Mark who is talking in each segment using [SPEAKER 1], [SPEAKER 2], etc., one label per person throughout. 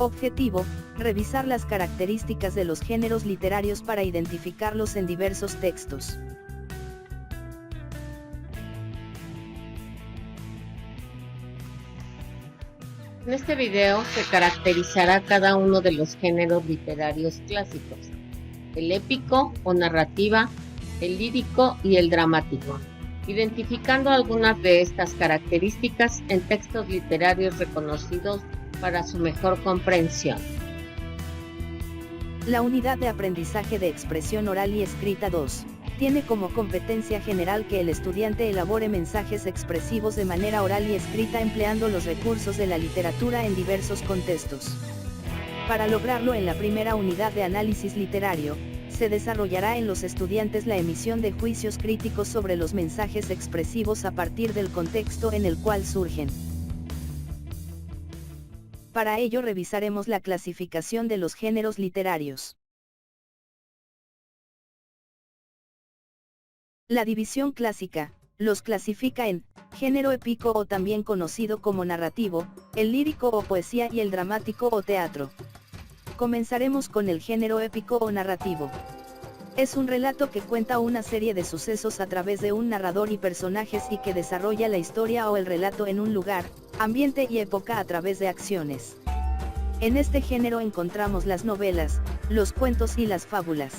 [SPEAKER 1] Objetivo: revisar las características de los géneros literarios para identificarlos en diversos textos.
[SPEAKER 2] En este video se caracterizará cada uno de los géneros literarios clásicos: el épico o narrativa, el lírico y el dramático, identificando algunas de estas características en textos literarios reconocidos para su mejor comprensión.
[SPEAKER 1] La unidad de aprendizaje de expresión oral y escrita 2. Tiene como competencia general que el estudiante elabore mensajes expresivos de manera oral y escrita empleando los recursos de la literatura en diversos contextos. Para lograrlo, en la primera unidad de análisis literario, se desarrollará en los estudiantes la emisión de juicios críticos sobre los mensajes expresivos a partir del contexto en el cual surgen. Para ello revisaremos la clasificación de los géneros literarios. La división clásica los clasifica en género épico o también conocido como narrativo, el lírico o poesía y el dramático o teatro. Comenzaremos con el género épico o narrativo. Es un relato que cuenta una serie de sucesos a través de un narrador y personajes y que desarrolla la historia o el relato en un lugar, ambiente y época a través de acciones. En este género encontramos las novelas, los cuentos y las fábulas.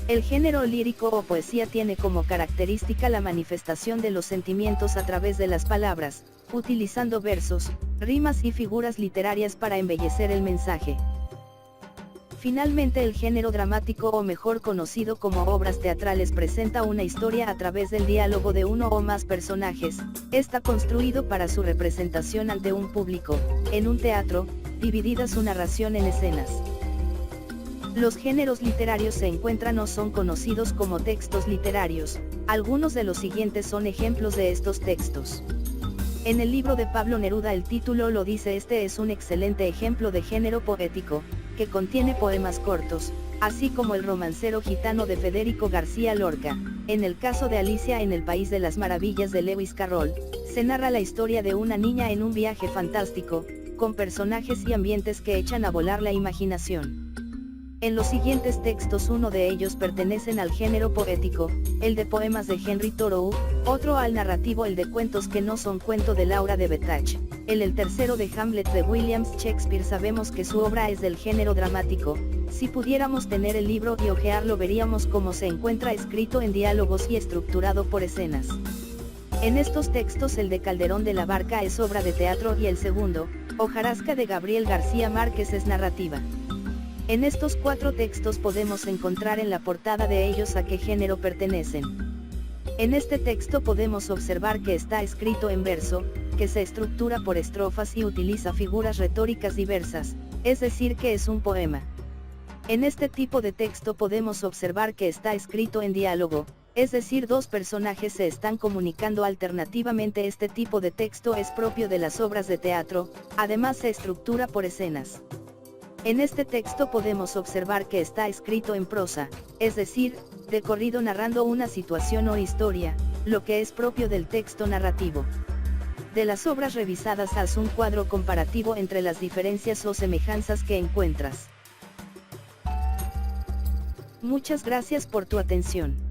[SPEAKER 1] El género lírico o poesía tiene como característica la manifestación de los sentimientos a través de las palabras, utilizando versos, rimas y figuras literarias para embellecer el mensaje. Finalmente, el género dramático, o mejor conocido como obras teatrales, presenta una historia a través del diálogo de uno o más personajes. Está construido para su representación ante un público, en un teatro, dividida su narración en escenas. Los géneros literarios se encuentran o son conocidos como textos literarios. Algunos de los siguientes son ejemplos de estos textos. En el libro de Pablo Neruda el título lo dice: este es un excelente ejemplo de género poético, que contiene poemas cortos, así como El romancero gitano de Federico García Lorca. En el caso de Alicia en el País de las Maravillas de Lewis Carroll, se narra la historia de una niña en un viaje fantástico, con personajes y ambientes que echan a volar la imaginación. En los siguientes textos, uno de ellos pertenecen al género poético, el de poemas de Henry Thoreau, otro al narrativo, el de cuentos que no son cuento de Laura de Bethage, el tercero de Hamlet de William Shakespeare. Sabemos que su obra es del género dramático. Si pudiéramos tener el libro y hojearlo, veríamos cómo se encuentra escrito en diálogos y estructurado por escenas. En estos textos, el de Calderón de la Barca es obra de teatro y el segundo, Hojarasca de Gabriel García Márquez, es narrativa. En estos cuatro textos podemos encontrar en la portada de ellos a qué género pertenecen. En este texto podemos observar que está escrito en verso, que se estructura por estrofas y utiliza figuras retóricas diversas, es decir, que es un poema. En este tipo de texto podemos observar que está escrito en diálogo, es decir, dos personajes se están comunicando alternativamente. Este tipo de texto es propio de las obras de teatro, además se estructura por escenas. En este texto podemos observar que está escrito en prosa, es decir, de corrido, narrando una situación o historia, lo que es propio del texto narrativo. De las obras revisadas, haz un cuadro comparativo entre las diferencias o semejanzas que encuentras. Muchas gracias por tu atención.